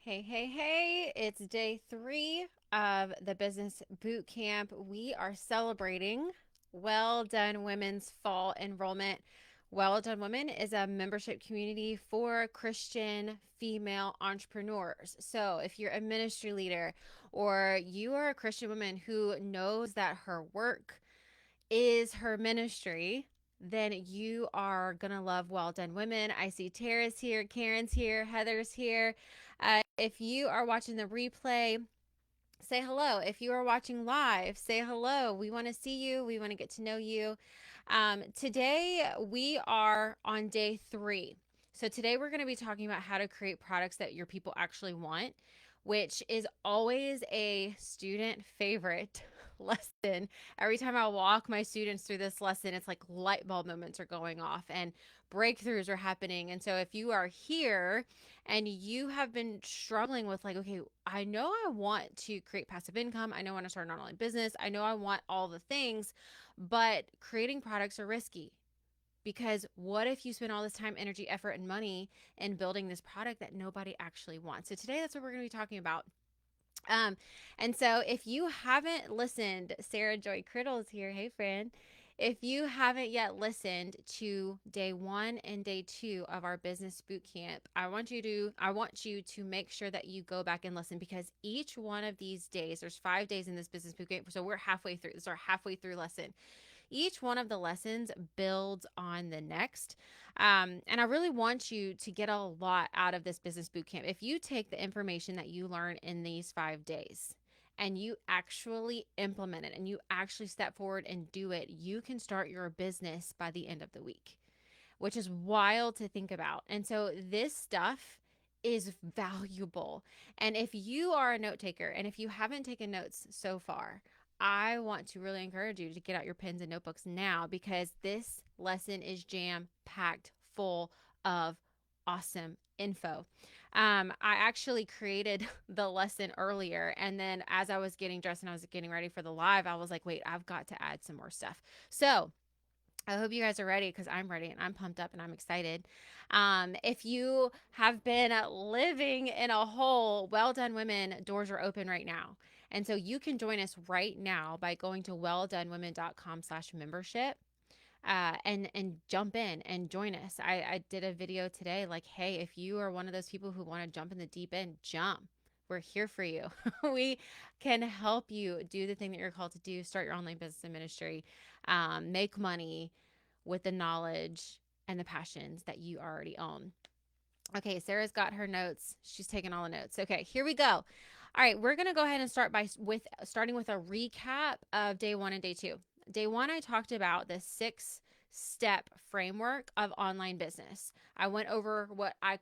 Hey, hey, hey, it's day 3 of the Business Bootcamp. We are celebrating Well Done Women's fall enrollment. Well Done Women is a membership community for Christian female entrepreneurs. So, if you're a ministry leader or you are a Christian woman who knows that her work is her ministry, then you are going to love Well Done Women. I see Tara's here, Karen's here, Heather's here. If you are watching the replay, say hello. If you are watching live, say hello. We want to see you, we want to get to know you. Today, we are on day 3. So, today we're going to be talking about how to create products that your people actually want, which is always a student favorite lesson. Every time I walk my students through this lesson, it's like light bulb moments are going off and breakthroughs are happening. And so if you are here and you have been struggling with, like, okay, I know I want to create passive income, I know I want to start an online business, I know I want all the things, but creating products are risky. Because what if you spend all this time, energy, effort, and money in building this product that nobody actually wants? So today, that's what we're going to be talking about. Um, and so if you haven't listened, Sarah Joy Criddle is here. Hey, friend. If you haven't yet listened to day 1 and day 2 of our business boot camp, I want you to make sure that you go back and listen, because each one of these days, there's 5 days in this business boot camp. So we're halfway through. This is our halfway through lesson. Each one of the lessons builds on the next. And I really want you to get a lot out of this business boot camp. If you take the information that you learn in these 5 days and you actually implement it and you actually step forward and do it, you can start your business by the end of the week, which is wild to think about. And so this stuff is valuable. And if you are a note taker and if you haven't taken notes so far, I want to really encourage you to get out your pens and notebooks now, because this lesson is jam packed full of awesome info. I actually created the lesson earlier, and then as I was getting dressed and I was getting ready for the live, I was like, wait, I've got to add some more stuff. So I hope you guys are ready, because I'm ready and I'm pumped up and I'm excited. If you have been living in a hole, Well Done Women doors are open right now. And so you can join us right now by going to welldonewomen.com/membership. And jump in and join us. I did a video today like, hey, if you are one of those people who want to jump in the deep end, jump. We're here for you. We can help you do the thing that you're called to do, start your online business and ministry, make money with the knowledge and the passions that you already own. Okay, Sarah's got her notes. She's taking all the notes. Okay, here we go. All right, we're going to go ahead and starting with a recap of day 1 and day 2. Day 1, I talked about the 6-step framework of online business. I went over what I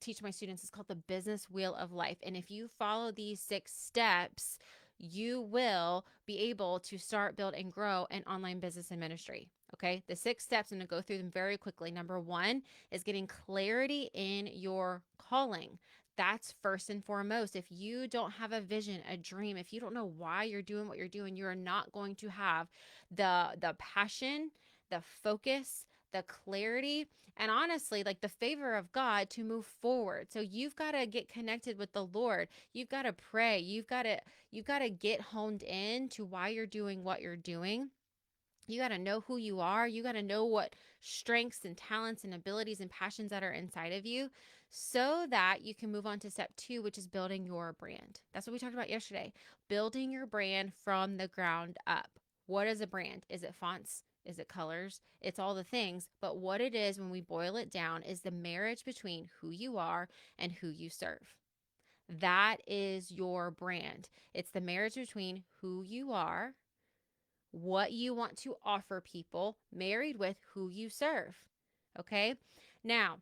teach my students. It's called the business wheel of life. And if you follow these 6 steps, you will be able to start, build, and grow an online business and ministry. Okay, the 6 steps, I'm going to go through them very quickly. Number 1 is getting clarity in your calling. That's first and foremost. If you don't have a vision, a dream, if you don't know why you're doing what you're doing, you're not going to have the passion, the focus, the clarity, and honestly, like the favor of God to move forward. So you've got to get connected with the Lord. You've got to pray. You've got to get honed in to why you're doing what you're doing. You got to know who you are. You got to know what strengths and talents and abilities and passions that are inside of you, so that you can move on to step 2, which is building your brand. That's what we talked about yesterday. Building your brand from the ground up. What is a brand? Is it fonts? Is it colors? It's all the things. But what it is, when we boil it down, is the marriage between who you are and who you serve. That is your brand. It's the marriage between who you are, what you want to offer people, married with who you serve. Okay. Now,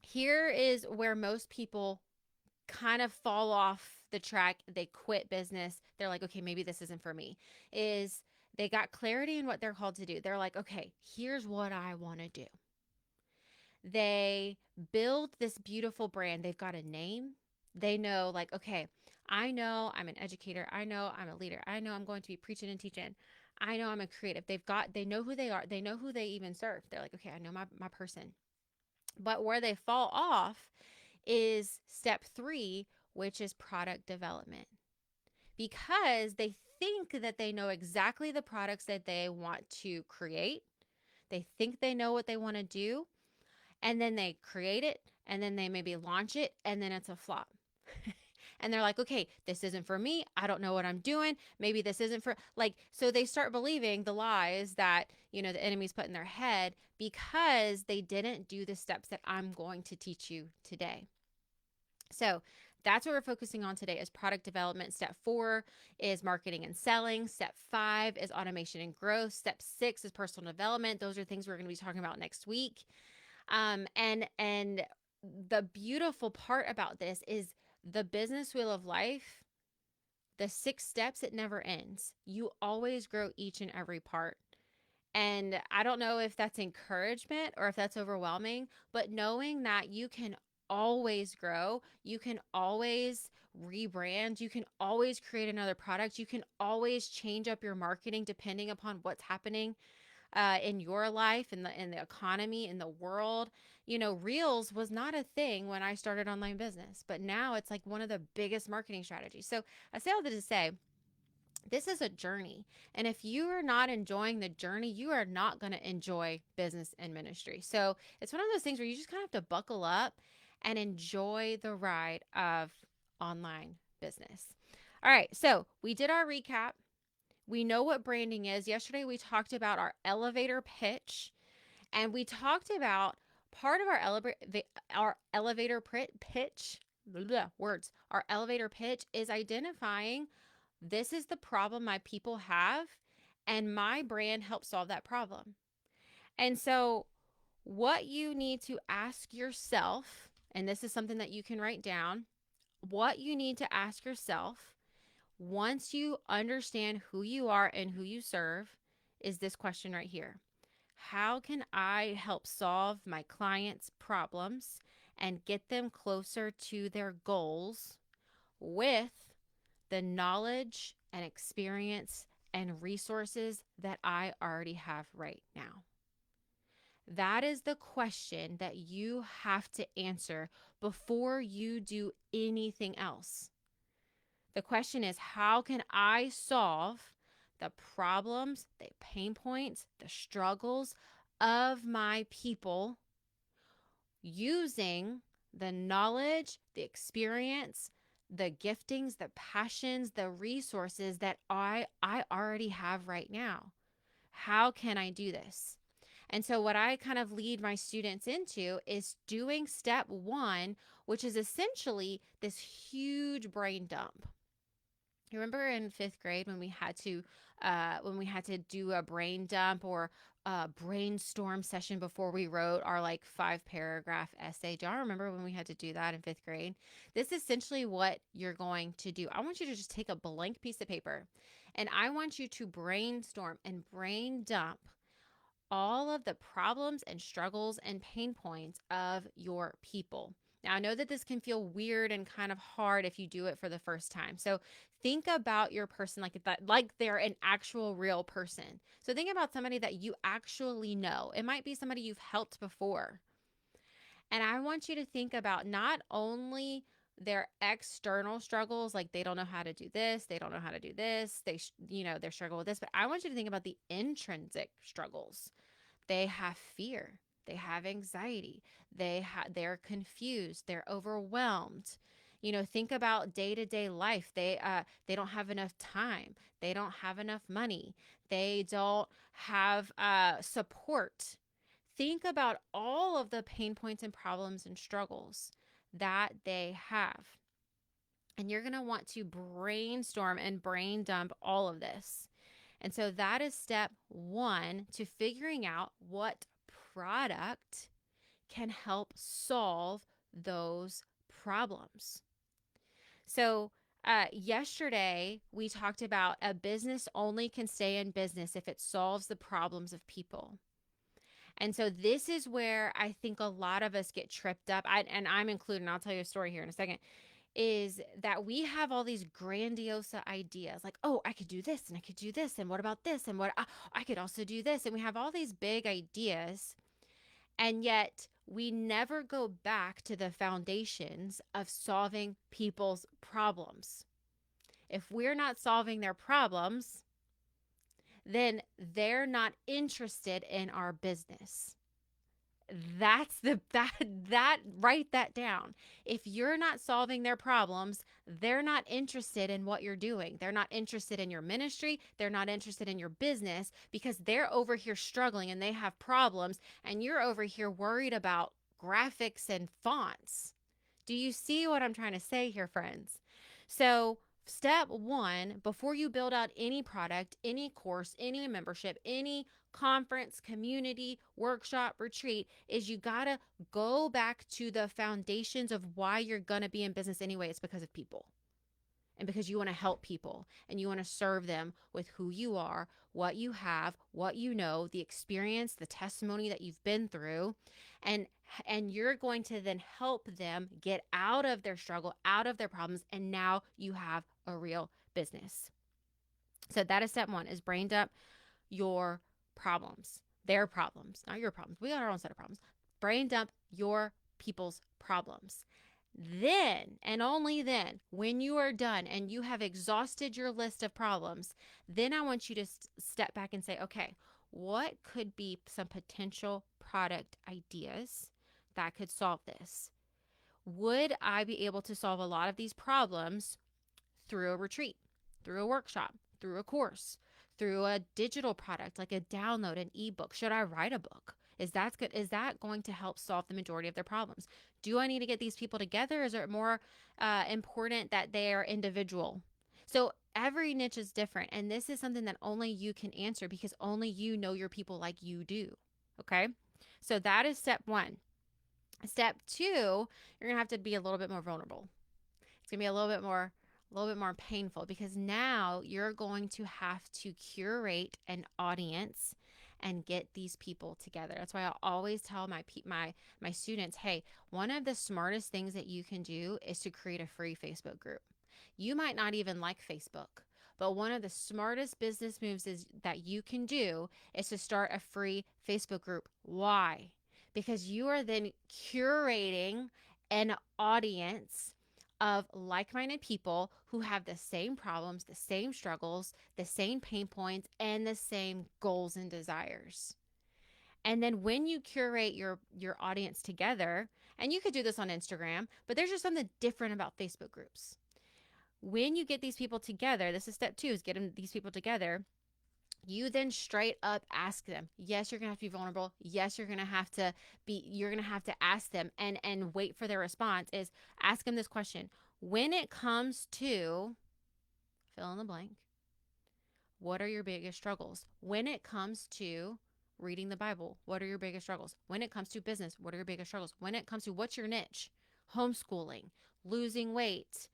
here is where most people kind of fall off the track. They quit business. They're like, okay, maybe this isn't for me. Is they got clarity in what they're called to do. They're like, okay, here's what I want to do. They build this beautiful brand. They've got a name. They know, like, okay, I know I'm an educator. I know I'm a leader. I know I'm going to be preaching and teaching. I know I'm a creative. They know who they are. They know who they even serve. They're like, okay, I know my person. But where they fall off is step 3, which is product development, because they think that they know exactly the products that they want to create. They think they know what they want to do, and then they create it, and then they maybe launch it, and then it's a flop. And they're like, okay, this isn't for me. I don't know what I'm doing. Maybe this isn't for, like, so they start believing the lies that, the enemy's put in their head because they didn't do the steps that I'm going to teach you today. So that's what we're focusing on today is product development. Step 4 is marketing and selling. Step 5 is automation and growth. Step 6 is personal development. Those are things we're going to be talking about next week. And the beautiful part about this is the business wheel of life, the 6 steps, it never ends. You always grow each and every part. And I don't know if that's encouragement or if that's overwhelming, but knowing that you can always grow, you can always rebrand, you can always create another product, you can always change up your marketing depending upon what's happening in your life, in the economy, in the world. Reels was not a thing when I started online business, but now it's like one of the biggest marketing strategies. So I say all that to say, this is a journey. And if you are not enjoying the journey, you are not going to enjoy business and ministry. So it's one of those things where you just kind of have to buckle up and enjoy the ride of online business. All right. So we did our recap. We know what branding is. Yesterday, we talked about our elevator pitch, and we talked about part of our elevator pitch. Words. Our elevator pitch is identifying this is the problem my people have, and my brand helps solve that problem. And so, what you need to ask yourself, and this is something that you can write down, what you need to ask yourself once you understand who you are and who you serve is this question right here. How can I help solve my clients' problems and get them closer to their goals with the knowledge and experience and resources that I already have right now? That is the question that you have to answer before you do anything else. The question is, how can I solve the problems, the pain points, the struggles of my people using the knowledge, the experience, the giftings, the passions, the resources that I already have right now? How can I do this? And so what I kind of lead my students into is doing step 1, which is essentially this huge brain dump. You remember in 5th grade when we had to do a brain dump or a brainstorm session before we wrote our 5-paragraph essay? Do y'all remember when we had to do that in 5th grade? This is essentially what you're going to do. I want you to just take a blank piece of paper, and I want you to brainstorm and brain dump all of the problems and struggles and pain points of your people. Now, I know that this can feel weird and kind of hard if you do it for the first time. So think about your person like they're an actual real person. So think about somebody that you actually know. It might be somebody you've helped before. And I want you to think about not only their external struggles, like they don't know how to do this, they don't know how to do this, they're struggling with this, but I want you to think about the intrinsic struggles. They have fear, they have anxiety, they're confused, they're overwhelmed. Think about day-to-day life. They don't have enough time, they don't have enough money, they don't have support. Think about all of the pain points and problems and struggles that they have. And you're going to want to brainstorm and brain dump all of this. And so that is step 1 to figuring out what product can help solve those problems. So yesterday, we talked about a business only can stay in business if it solves the problems of people. And so this is where I think a lot of us get tripped up, and I'm included, and I'll tell you a story here in a second, is that we have all these grandiose ideas like, oh, I could do this and I could do this. And what about this? And I could also do this. And we have all these big ideas. And yet we never go back to the foundations of solving people's problems. If we're not solving their problems, then they're not interested in our business. That's the that write that down. If you're not solving their problems, they're not interested in what you're doing. They're not interested in your ministry. They're not interested in your business because they're over here struggling and they have problems, and you're over here worried about graphics and fonts. Do you see what I'm trying to say here, friends? So, step one, before you build out any product, any course, any membership, any conference, community, workshop, retreat, is you got to go back to the foundations of why you're going to be in business anyway. It's because of people and because you want to help people and you want to serve them with who you are, what you have, what you know, the experience, the testimony that you've been through, and you're going to then help them get out of their struggle, out of their problems, and now you have a real business. So that is step one, is brain dump your problems, their problems, not your problems. We got our own set of problems. Brain dump your people's problems. Then, and only then, when you are done and you have exhausted your list of problems, then I want you to step back and say, okay, what could be some potential product ideas that could solve this? Would I be able to solve a lot of these problems through a retreat, through a workshop, through a course, through a digital product like a download, an ebook? Should I write a book? Is that good? Is that going to help solve the majority of their problems? Do I need to get these people together? Is it more important that they are individual? So every niche is different. And this is something that only you can answer because only you know your people like you do. Okay. So that is step one. Step two, you're going to have to be a little bit more vulnerable. It's going to be a little bit more painful because now you're going to have to curate an audience and get these people together. That's why I always tell my students, hey, one of the smartest things that you can do is to create a free Facebook group. You might not even like Facebook, but one of the smartest business moves that you can do is to start a free Facebook group. Why? Because you are then curating an audience of like-minded people who have the same problems, the same struggles, the same pain points, and the same goals and desires. And then when you curate your audience together, and you could do this on Instagram, but there's just something different about Facebook groups. When you get these people together, this is step two, is getting these people together. You then straight up ask them. Yes, you're going to have to be vulnerable. Yes, you're going to have to ask them and wait for their response. Is ask them this question. When it comes to fill in the blank, what are your biggest struggles? When it comes to reading the Bible, what are your biggest struggles? When it comes to business, what are your biggest struggles? When it comes to what's your niche? Homeschooling, losing weight,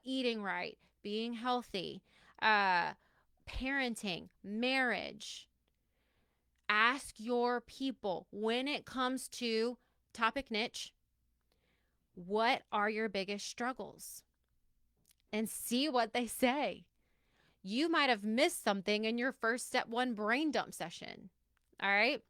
eating right, being healthy, parenting, marriage. Ask your people when it comes to topic niche, what are your biggest struggles? And see what they say. You might have missed something in your first step one brain dump session. All right.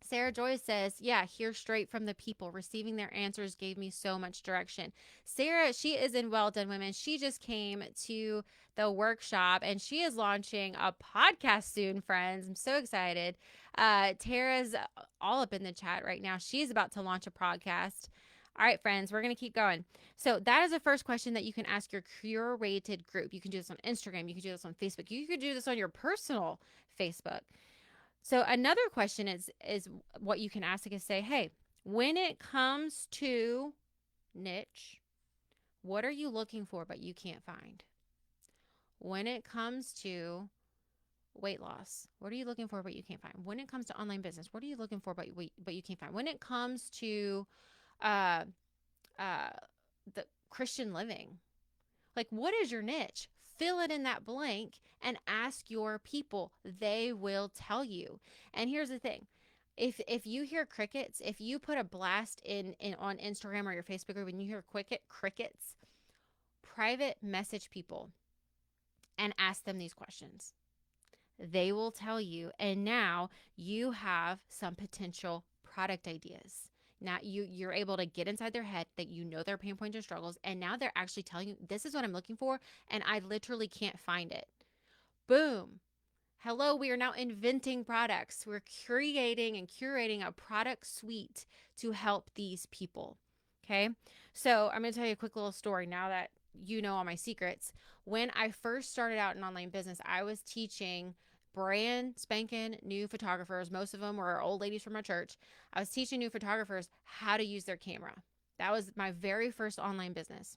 Sarah Joy says, yeah, hear straight from the people. Receiving their answers gave me so much direction. Sarah, she is in Well Done Women. She just came to the workshop and she is launching a podcast soon, friends. I'm so excited. Tara's all up in the chat right now. She's about to launch a podcast. All right, friends, we're going to keep going. So that is the first question that you can ask your curated group. You can do this on Instagram. You can do this on Facebook. You could do this on your personal Facebook. So another question is what you can ask is say, hey, when it comes to niche, what are you looking for but you can't find? When it comes to weight loss, what are you looking for but you can't find? When it comes to online business, what are you looking for but you can't find? When it comes to the Christian living, like what is your niche? Fill it in that blank and ask your people. They will tell you. And here's the thing. If you hear crickets, if you put a blast in on Instagram or your Facebook group and you hear crickets, private message people and ask them these questions. They will tell you. And now you have some potential product ideas. Now you're able to get inside their head, that you know their pain points and struggles, and now they're actually telling you, this is what I'm looking for, and I literally can't find it. Boom. Hello, we are now inventing products. We're creating and curating a product suite to help these people. Okay. So I'm going to tell you a quick little story now that you know all my secrets. When I first started out in online business, I was teaching brand spanking new photographers. Most of them were old ladies from our church. I was teaching new photographers how to use their camera. That was my very first online business.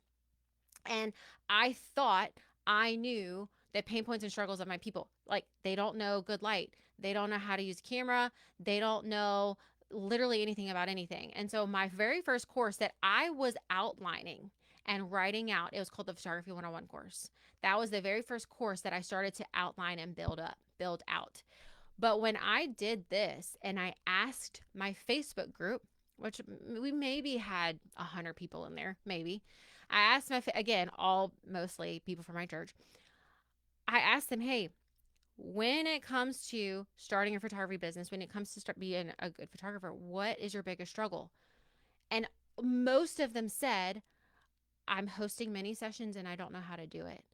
And I thought I knew the pain points and struggles of my people. Like, they don't know good light. They don't know how to use camera. They don't know literally anything about anything. And so my very first course that I was outlining and writing out, it was called the Photography 101 course. That was the very first course that I started to outline and build out. But when I did this and I asked my Facebook group, which we maybe had 100 people in there, maybe. I asked again, all mostly people from my church. I asked them, hey, when it comes to starting a photography business, when it comes to start being a good photographer, what is your biggest struggle? And most of them said, I'm hosting mini sessions and I don't know how to do it.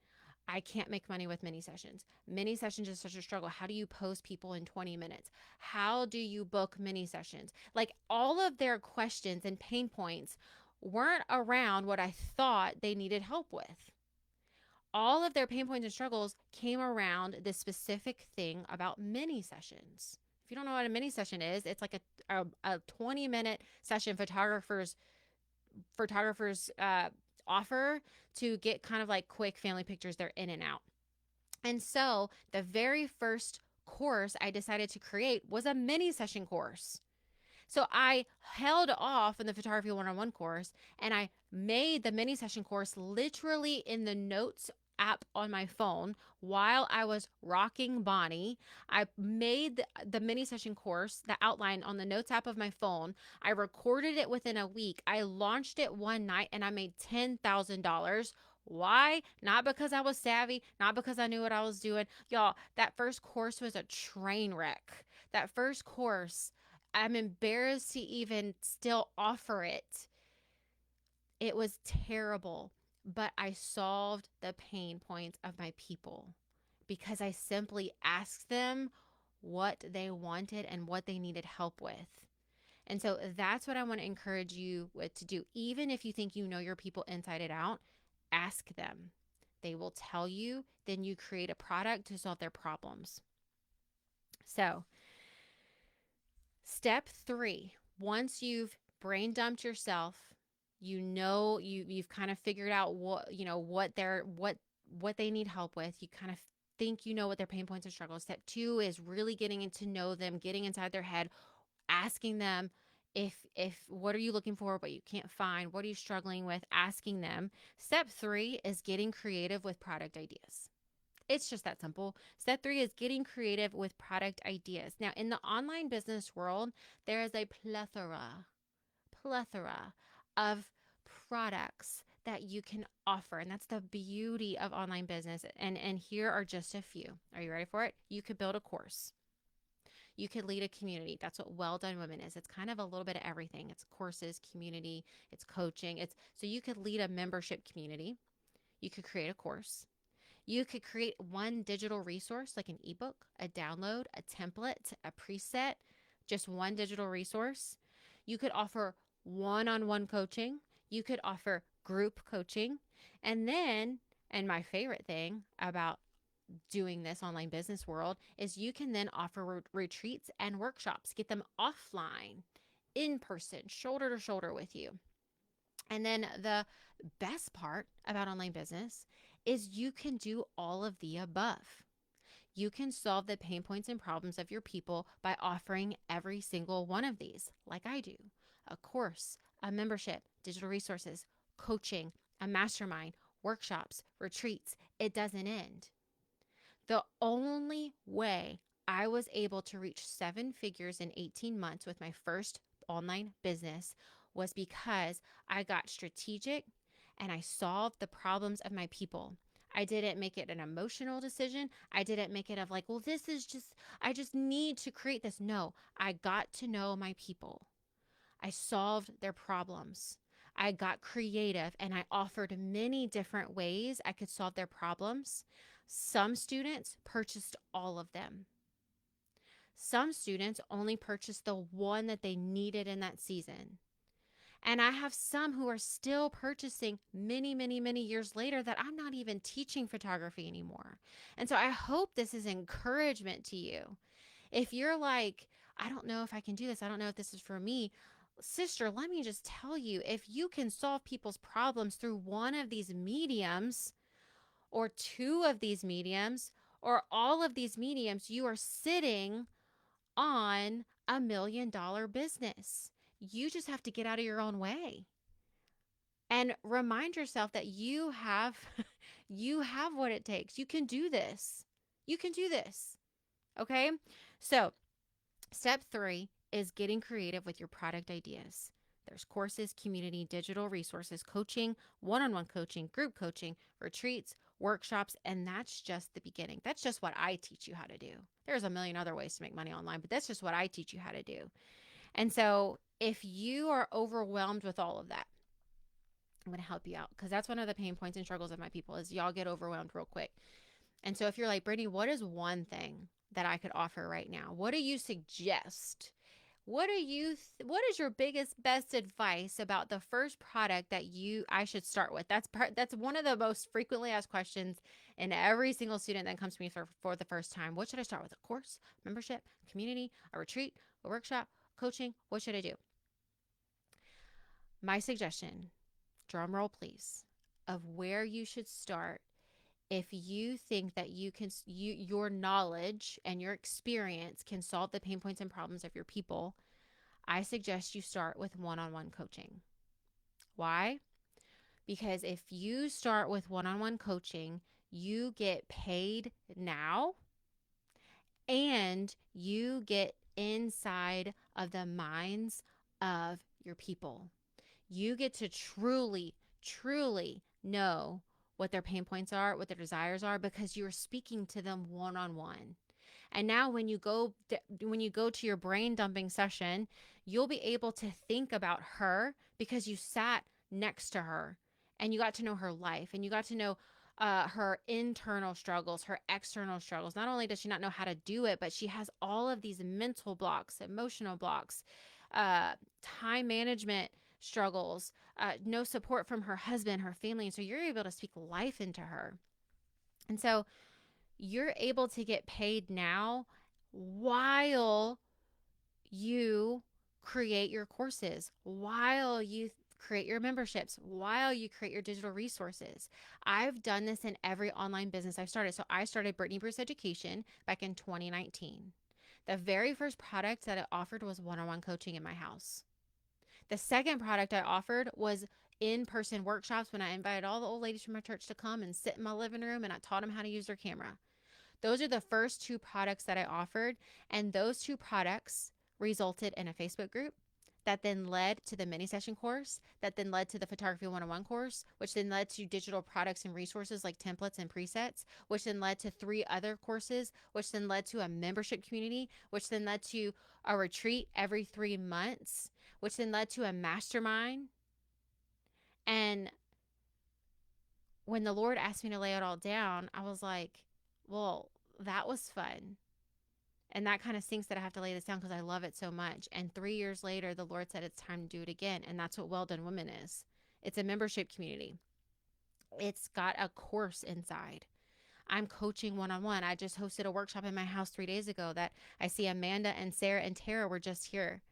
I can't make money with mini sessions. Mini sessions is such a struggle. How do you post people in 20 minutes? How do you book mini sessions? Like, all of their questions and pain points weren't around what I thought they needed help with. All of their pain points and struggles came around this specific thing about mini sessions. If you don't know what a mini session is, it's like a 20-minute session photographers offer to get kind of like quick family pictures. They're in and out. And so the very first course I decided to create was a mini session course. So I held off in the Photography 101 course and I made the mini session course literally in the notes app on my phone while I was rocking Bonnie. I made the mini session course, the outline, on the notes app of my phone. I recorded it within a week. I launched it one night and I made $10,000. Why? Not because I was savvy, not because I knew what I was doing. Y'all, that first course was a train wreck. That first course, I'm embarrassed to even still offer it. It was terrible, but I solved the pain points of my people because I simply asked them what they wanted and what they needed help with. And so that's what I want to encourage you to do. Even if you think you know your people inside and out, ask them. They will tell you, then you create a product to solve their problems. So, step 3, once you've brain dumped yourself, you've kind of figured out what they need help with. You kind of think you know what their pain points and struggles. Step 2 is really getting to know them, getting inside their head, asking them if what are you looking for, what you can't find, what are you struggling with, asking them. Step 3 is getting creative with product ideas. It's just that simple. Step 3 is getting creative with product ideas. Now, in the online business world, there is a plethora of products that you can offer. And that's the beauty of online business. And here are just a few. Are you ready for it? You could build a course. You could lead a community. That's what Well Done Women is. It's kind of a little bit of everything. It's courses, community, it's coaching. So you could lead a membership community. You could create a course. You could create one digital resource, like an ebook, a download, a template, a preset, just one digital resource. You could offer one-on-one coaching. You could offer group coaching. And then, and my favorite thing about doing this online business world is you can then offer retreats and workshops, get them offline, in person, shoulder to shoulder with you. And then the best part about online business is you can do all of the above. You can solve the pain points and problems of your people by offering every single one of these, like I do: a course, a membership, digital resources, coaching, a mastermind, workshops, retreats. It doesn't end. The only way I was able to reach 7 figures in 18 months with my first online business was because I got strategic and I solved the problems of my people. I didn't make it an emotional decision. I didn't make it of like, well, I just need to create this. No, I got to know my people. I solved their problems. I got creative and I offered many different ways I could solve their problems. Some students purchased all of them. Some students only purchased the one that they needed in that season. And I have some who are still purchasing many, many, many years later that I'm not even teaching photography anymore. And so I hope this is encouragement to you. If you're like, I don't know if I can do this, I don't know if this is for me, sister, let me just tell you, if you can solve people's problems through one of these mediums, or two of these mediums, or all of these mediums, you are sitting on $1 million business. You just have to get out of your own way and remind yourself that you have you have what it takes. You can do this. You can do this. Okay? So, step 3 is getting creative with your product ideas. There's courses, community, digital resources, coaching, one-on-one coaching, group coaching, retreats, workshops, and that's just the beginning. That's just what I teach you how to do. There's a million other ways to make money online, but that's just what I teach you how to do. And so if you are overwhelmed with all of that, I'm going to help you out, because that's one of the pain points and struggles of my people is y'all get overwhelmed real quick. And so if you're like, Brittany, what is one thing that I could offer right now? What do you suggest? What is your biggest, best advice about the first product that I should start with? That's one of the most frequently asked questions in every single student that comes to me for the first time. What should I start with? A course, membership, community, a retreat, a workshop, coaching? What should I do? My suggestion, drum roll please, of where you should start if you think that your knowledge and your experience can solve the pain points and problems of your people, I suggest you start with one-on-one coaching. Why? Because if you start with one-on-one coaching, you get paid now and you get inside of the minds of your people. You get to truly, truly know what their pain points are, what their desires are, because you're speaking to them one-on-one. And now when you go to your brain dumping session, you'll be able to think about her because you sat next to her and you got to know her life and you got to know her internal struggles, her external struggles. Not only does she not know how to do it, but she has all of these mental blocks, emotional blocks, time management struggles, no support from her husband, her family. And so you're able to speak life into her. And so you're able to get paid now while you create your courses, while you create your memberships, while you create your digital resources. I've done this in every online business I've started. So I started Brittany Bruce Education back in 2019. The very first product that I offered was one-on-one coaching in my house. The second product I offered was in-person workshops when I invited all the old ladies from my church to come and sit in my living room and I taught them how to use their camera. Those are the first two products that I offered, and those two products resulted in a Facebook group that then led to the mini session course, that then led to the photography 101 course, which then led to digital products and resources like templates and presets, which then led to 3 other courses, which then led to a membership community, which then led to a retreat every 3 months, which then led to a mastermind. And when the Lord asked me to lay it all down, I was like, well, that was fun. And that kind of stinks that I have to lay this down because I love it so much. And 3 years later, the Lord said it's time to do it again. And that's what Well Done Women is. It's a membership community. It's got a course inside. I'm coaching one-on-one. I just hosted a workshop in my house 3 days ago that I see Amanda and Sarah and Tara were just here.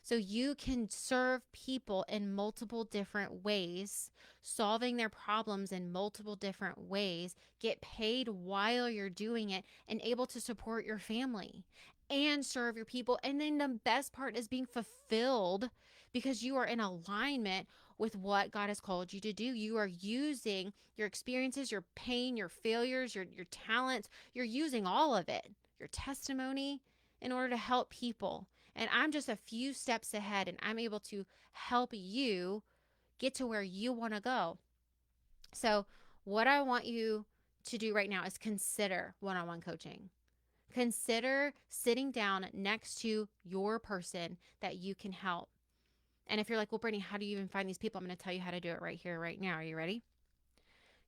So you can serve people in multiple different ways, solving their problems in multiple different ways, get paid while you're doing it, and able to support your family and serve your people. And then the best part is being fulfilled because you are in alignment with what God has called you to do. You are using your experiences, your pain, your failures, your talents. You're using all of it, your testimony, in order to help people. And I'm just a few steps ahead and I'm able to help you get to where you want to go. So what I want you to do right now is consider one-on-one coaching. Consider sitting down next to your person that you can help. And if you're like, well, Brittany, how do you even find these people? I'm going to tell you how to do it right here, right now. Are you ready?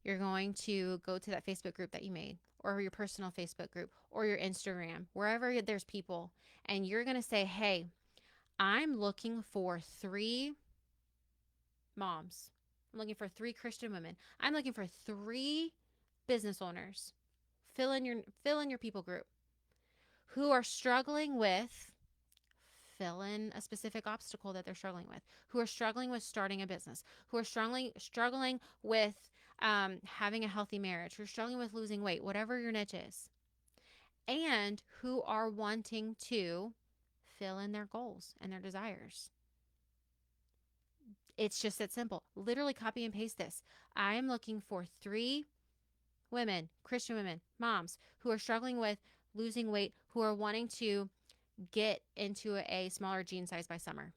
You're going to go to that Facebook group that you made, or your personal Facebook group, or your Instagram, wherever there's people. And you're going to say, hey, I'm looking for 3 moms. I'm looking for 3 Christian women. I'm looking for 3 business owners. Fill in your people group who are struggling with, fill in a specific obstacle that they're struggling with, who are struggling with starting a business, who are struggling with having a healthy marriage, who are struggling with losing weight, whatever your niche is, and who are wanting to fill in their goals and their desires. It's just that simple. Literally copy and paste this. I am looking for 3 women, Christian women, moms, who are struggling with losing weight, who are wanting to get into a smaller jean size by summer.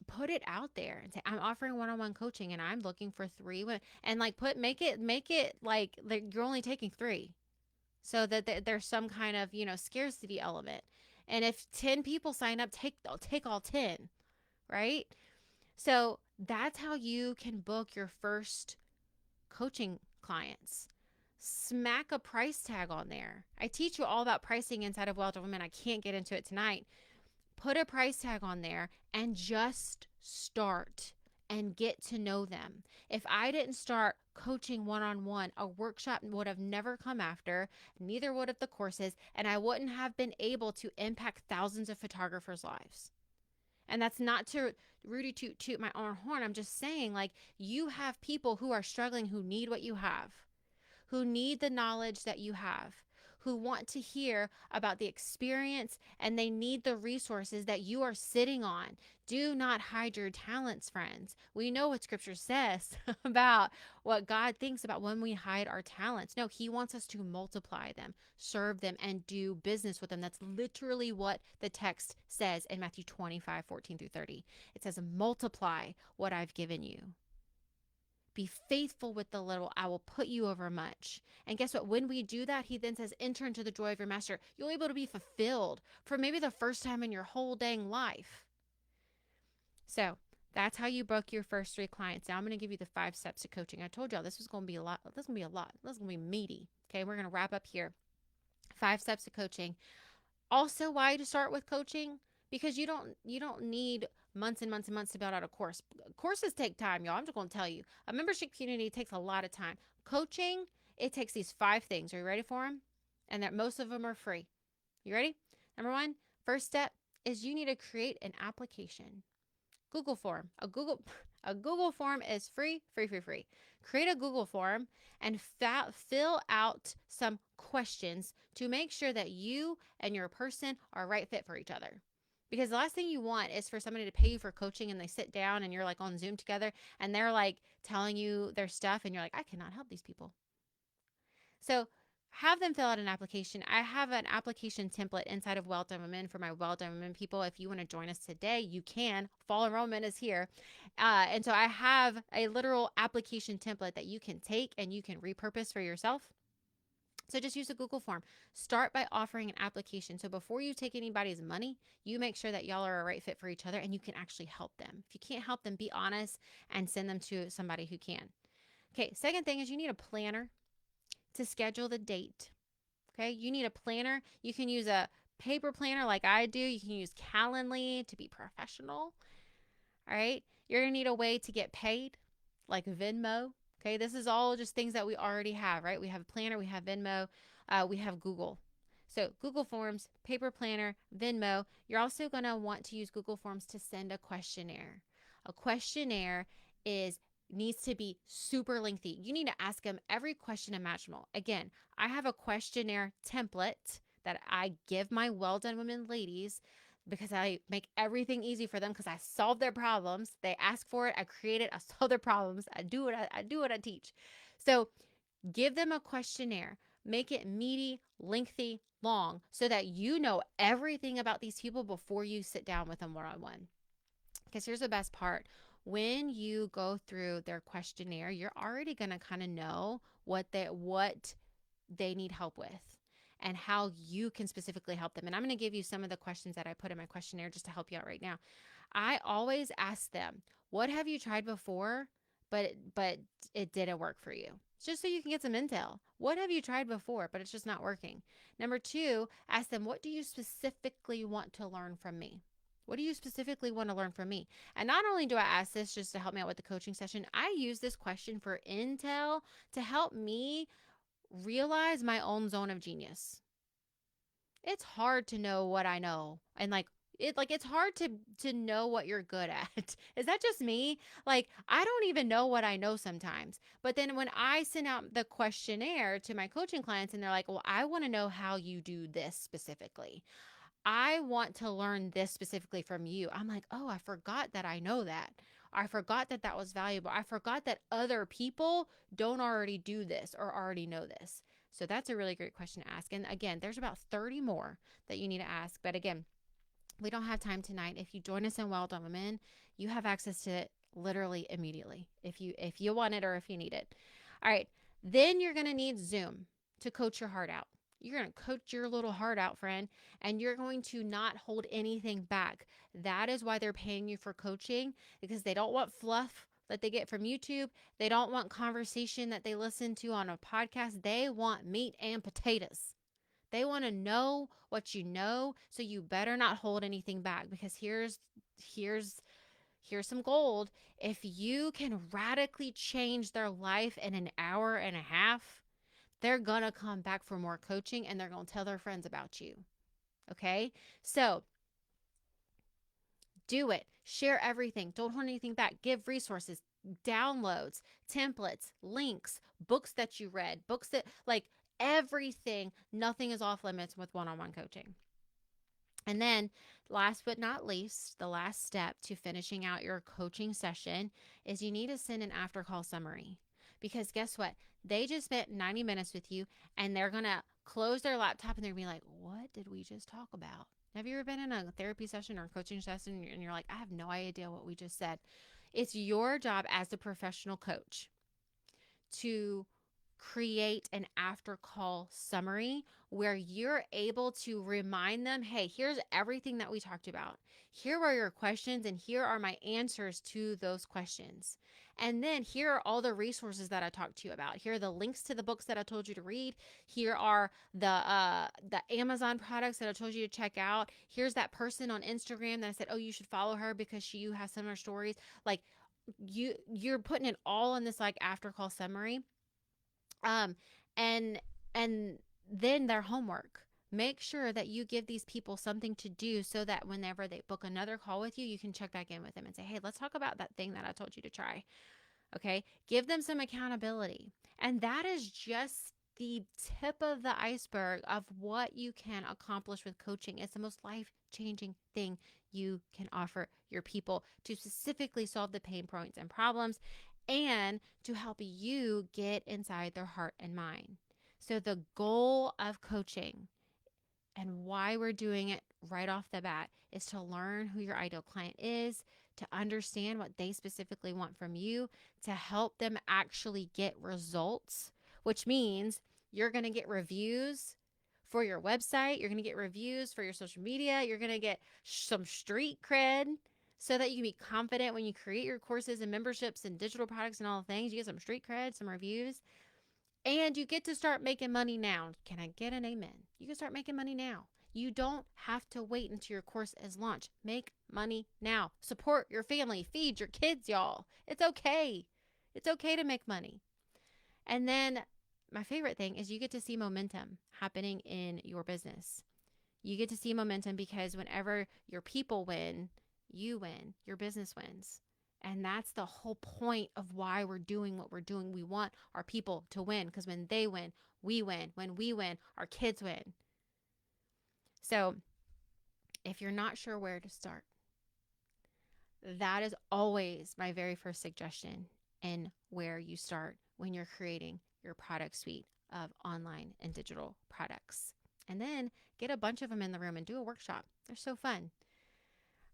Put it out there and say, I'm offering one-on-one coaching and I'm looking for 3 women. And like make it like you're only taking 3, so that there's some kind of, scarcity element. And if 10 people sign up, take all 10, right? So that's how you can book your first coaching clients. Smack a price tag on there. I teach you all about pricing inside of Well Done Women. I can't get into it tonight. Put a price tag on there and just start and get to know them. If I didn't start coaching one-on-one, a workshop would have never come after, neither would have the courses, and I wouldn't have been able to impact thousands of photographers' lives. And that's not to Rudy toot my own horn. I'm just saying, like, you have people who are struggling, who need what you have, who need the knowledge that you have, who want to hear about the experience, and they need the resources that you are sitting on. Do not hide your talents, friends. We know what scripture says about what God thinks about when we hide our talents. No, he wants us to multiply them, serve them, and do business with them. That's literally what the text says in Matthew 25:14-30. It says, multiply what I've given you. Be faithful with the little, I will put you over much. And guess what? When we do that, he then says, enter into the joy of your master. You'll be able to be fulfilled for maybe the first time in your whole dang life. So that's how you book your first 3 clients. Now I'm going to give you the 5 steps to coaching. I told y'all this was going to be a lot. This is going to be a lot. This is going to be meaty. Okay, we're going to wrap up here. 5 steps to coaching. Also, why to start with coaching? Because you don't need months and months and months to build out a course. Courses take time, y'all. I'm just going to tell you. A membership community takes a lot of time. Coaching, it takes these 5 things. Are you ready for them? And that most of them are free. You ready? Number 1, first step is you need to create an application. Google form. A Google form is free. Create a Google form and fill out some questions to make sure that you and your person are a right fit for each other. Because the last thing you want is for somebody to pay you for coaching and they sit down and you're like on Zoom together and they're like telling you their stuff and you're like, I cannot help these people. So have them fill out an application. I have an application template inside of Well Done Women for my Well Done Women people. If you want to join us today, you can. Fall enrollment is here. And so I have a literal application template that you can take and you can repurpose for yourself. So just use a Google form. Start by offering an application. So before you take anybody's money, you make sure that y'all are a right fit for each other and you can actually help them. If you can't help them, be honest and send them to somebody who can. Okay, second thing is you need a planner to schedule the date. Okay, you need a planner. You can use a paper planner like I do. You can use Calendly to be professional. All right, you're going to need a way to get paid like Venmo. Okay, this is all just things that we already have, right? We have a planner, we have Venmo, we have Google. So Google Forms, paper planner, Venmo. You're also going to want to use Google Forms to send a questionnaire. A questionnaire needs to be super lengthy. You need to ask them every question imaginable. Again, I have a questionnaire template that I give my Well Done Women ladies because I make everything easy for them because I solve their problems. They ask for it, I create it, I solve their problems. I do what I teach. So give them a questionnaire. Make it meaty, lengthy, long, so that you know everything about these people before you sit down with them one-on-one. Because here's the best part. When you go through their questionnaire, you're already going to kind of know what they need help with. and how you can specifically help them. And I'm going to give you some of the questions that I put in my questionnaire just to help you out right now. I always ask them, what have you tried before, but it didn't work for you? Just so you can get some intel. What have you tried before, but it's just not working? Number two, ask them, what do you specifically want to learn from me? What do you specifically want to learn from me? And not only do I ask this just to help me out with the coaching session, I use this question for intel to help me realize my own zone of genius. It's hard to know what I know, and it's hard to know what you're good at. Is that just me? Like, I don't even know what I know sometimes. But then when I send out the questionnaire to my coaching clients and they're like, "Well, I want to know how you do this specifically. I want to learn this specifically from you." I'm like, "Oh, I forgot that I know that. I forgot that that was valuable. I forgot that other people don't already do this or already know this." So that's a really great question to ask. And again, there's about 30 more that you need to ask. But again, we don't have time tonight. If you join us in Well Done Women, you have access to it literally immediately if you want it or if you need it. All right. Then you're going to need Zoom to coach your heart out. You're going to coach your little heart out, friend, and you're going to not hold anything back. That is why they're paying you for coaching, because they don't want fluff that they get from YouTube. They don't want conversation that they listen to on a podcast. They want meat and potatoes. They want to know what you know, so you better not hold anything back, because here's some gold. If you can radically change their life in an hour and a half, they're going to come back for more coaching and they're going to tell their friends about you. Okay? So, do it. Share everything. Don't hold anything back. Give resources, downloads, templates, links, books that you read, books that everything. Nothing is off limits with one-on-one coaching. And then, last but not least, the last step to finishing out your coaching session is you need to send an after call summary. Because guess what? They just spent 90 minutes with you, and they're going to close their laptop and they're going to be like, "What did we just talk about?" Have you ever been in a therapy session or a coaching session and you're like, "I have no idea what we just said"? It's your job as a professional coach to create an after call summary where you're able to remind them, "Hey, here's everything that we talked about. Here are your questions, and here are my answers to those questions. And then here are all the resources that I talked to you about. Here are the links to the books that I told you to read. Here are the Amazon products that I told you to check out. Here's that person on Instagram that I said, oh, you should follow her because you have similar stories." Like, you're putting it all in this after call summary. Um, and then their homework. Make sure that you give these people something to do so that whenever they book another call with you, you can check back in with them and say, "Hey, let's talk about that thing that I told you to try." Okay. Give them some accountability. And that is just the tip of the iceberg of what you can accomplish with coaching. It's the most life-changing thing you can offer your people to specifically solve the pain points and problems and to help you get inside their heart and mind. So the goal of coaching and why we're doing it right off the bat is to learn who your ideal client is, to understand what they specifically want from you, to help them actually get results, which means you're going to get reviews for your website. You're going to get reviews for your social media. You're going to get some street cred so that you can be confident when you create your courses and memberships and digital products and all the things. You get some street cred, some reviews, and you get to start making money now. Can I get an amen? You can start making money now. You don't have to wait until your course is launched. Make money now. Support your family. Feed your kids, y'all. It's okay. It's okay to make money. And then my favorite thing is you get to see momentum happening in your business. You get to see momentum because whenever your people win, you win. Your business wins. And that's the whole point of why we're doing what we're doing. We want our people to win because when they win, we win. When we win, our kids win. So if you're not sure where to start, that is always my very first suggestion in where you start when you're creating your product suite of online and digital products. And then get a bunch of them in the room and do a workshop. They're so fun.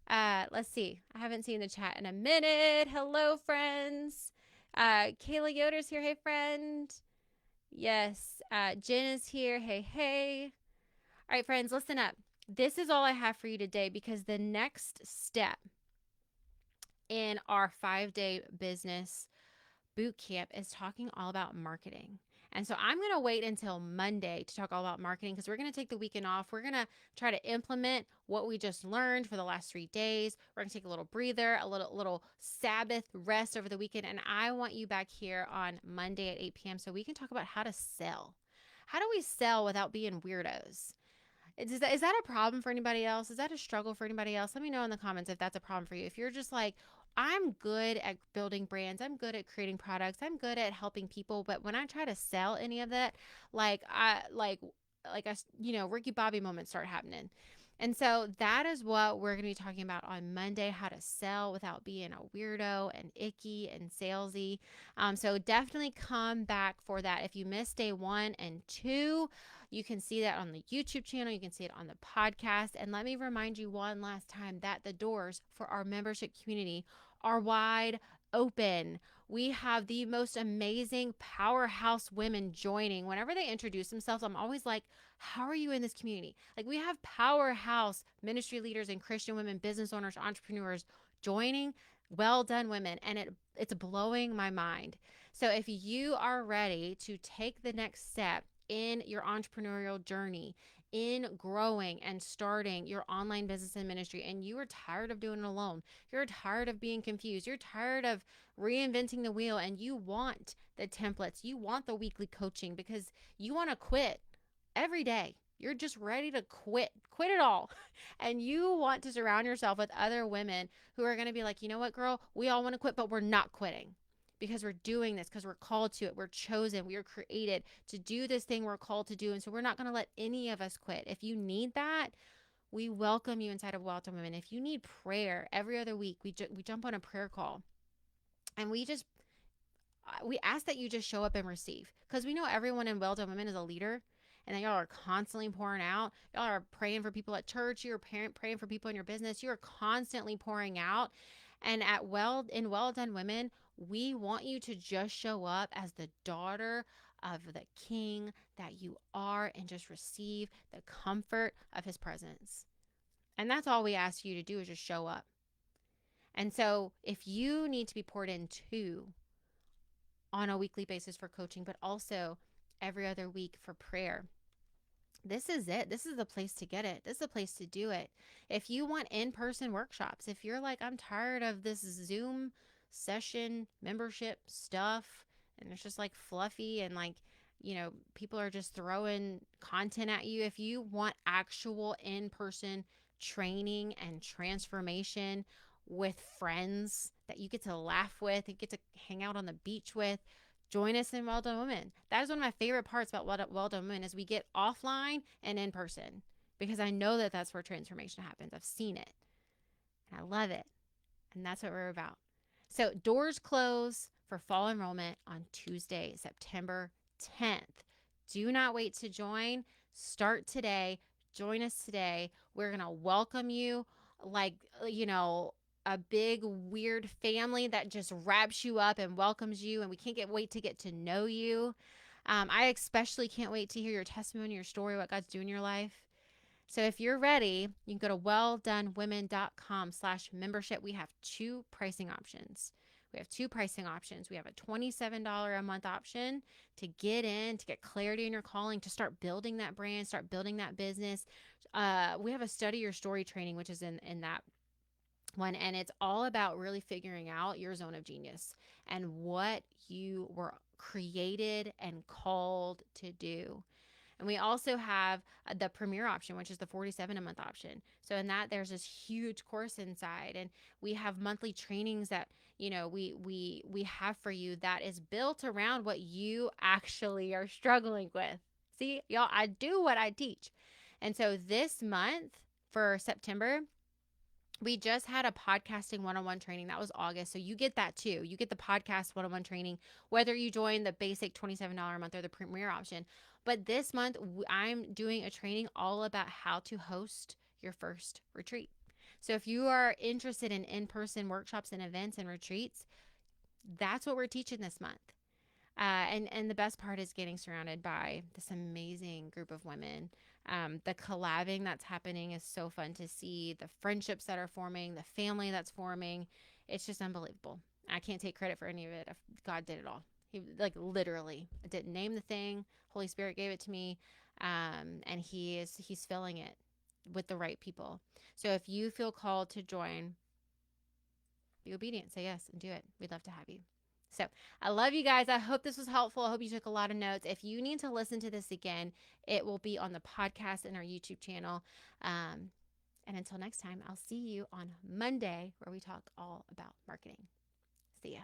Let's see. I haven't seen the chat in a minute. Hello, friends. Kayla Yoder's here. Hey, friend. Yes. Jen is here. Hey, hey. All right, friends, listen up. This is all I have for you today because the next step in our 5-day business boot camp is talking all about marketing. And so I'm going to wait until Monday to talk all about marketing because we're going to take the weekend off. We're going to try to implement what we just learned for the last 3 days. We're going to take a little breather, a little Sabbath rest over the weekend. And I want you back here on Monday at 8 p.m. so we can talk about how to sell. How do we sell without being weirdos? Is that a problem for anybody else? Is that a struggle for anybody else? Let me know in the comments if that's a problem for you. If you're just like, I'm good at building brands, I'm good at creating products, I'm good at helping people, but when I try to sell any of that, like I like I Ricky Bobby moments start happening. And so that is what we're going to be talking about on Monday, how to sell without being a weirdo and icky and salesy. So definitely come back for that. If you missed day 1 and 2, you can see that on the YouTube channel. You can see it on the podcast. And let me remind you one last time that the doors for our membership community are wide open. We have the most amazing powerhouse women joining. Whenever they introduce themselves, I'm always like, how are you in this community? Like, we have powerhouse ministry leaders and Christian women, business owners, entrepreneurs joining. Well done, women. And it's blowing my mind. So if you are ready to take the next step in your entrepreneurial journey, in growing and starting your online business and ministry, and you are tired of doing it alone, you're tired of being confused, you're tired of reinventing the wheel, and you want the templates, you want the weekly coaching because you want to quit every day. You're just ready to quit it all. And you want to surround yourself with other women who are going to be like, you know what, girl, we all want to quit, but we're not quitting because we're doing this, because we're called to it. We're chosen. We are created to do this thing we're called to do. And so we're not going to let any of us quit. If you need that, we welcome you inside of Well Done Women. If you need prayer every other week, we jump on a prayer call and we ask that you just show up and receive, because we know everyone in Well Done Women is a leader, and that y'all are constantly pouring out. Y'all are praying for people at church. You're praying for people in your business. You are constantly pouring out. And in Well Done Women, we want you to just show up as the daughter of the King that you are and just receive the comfort of his presence. And that's all we ask you to do, is just show up. And so if you need to be poured into on a weekly basis for coaching, but also every other week for prayer, this is it. This is the place to get it. This is the place to do it. If you want in-person workshops, if you're like, I'm tired of this Zoom session membership stuff, and it's just like fluffy and like, people are just throwing content at you. If you want actual in-person training and transformation with friends that you get to laugh with and get to hang out on the beach with, join us in Well Done Women. That is one of my favorite parts about Well Done Women, is we get offline and in person, because I know that that's where transformation happens. I've seen it and I love it. And that's what we're about. So doors close for fall enrollment on Tuesday, September 10th. Do not wait to join. Start today. Join us today. We're going to welcome you like, a big weird family that just wraps you up and welcomes you, and we can't wait to get to know you. I especially can't wait to hear your testimony, your story, what God's doing in your life. So if you're ready, you can go to welldonewomen.com/membership. We have 2 pricing options. We have a $27 a month option to get in, to get clarity in your calling, to start building that brand, start building that business. We have a study your story training, which is in that one, and it's all about really figuring out your zone of genius and what you were created and called to do. And we also have the premier option, which is the $47 a month option. So in that, there's this huge course inside, and we have monthly trainings that we have for you that is built around what you actually are struggling with. See, y'all, I do what I teach. And so this month for September, we just had a podcasting one-on-one training. That was August. So you get that too. You get the podcast one-on-one training, whether you join the basic $27 a month or the premier option. But this month, I'm doing a training all about how to host your first retreat. So if you are interested in in-person workshops and events and retreats, that's what we're teaching this month. And the best part is getting surrounded by this amazing group of women. The collabing that's happening is so fun to see. The friendships that are forming, the family that's forming, it's just unbelievable. I can't take credit for any of it. God did it all. He like literally I didn't name the thing. Holy Spirit gave it to me, and he's filling it with the right people. So if you feel called to join, be obedient, say yes, and do it. We'd love to have you. So I love you guys. I hope this was helpful. I hope you took a lot of notes. If you need to listen to this again, it will be on the podcast and our YouTube channel. And until next time, I'll see you on Monday where we talk all about marketing. See ya.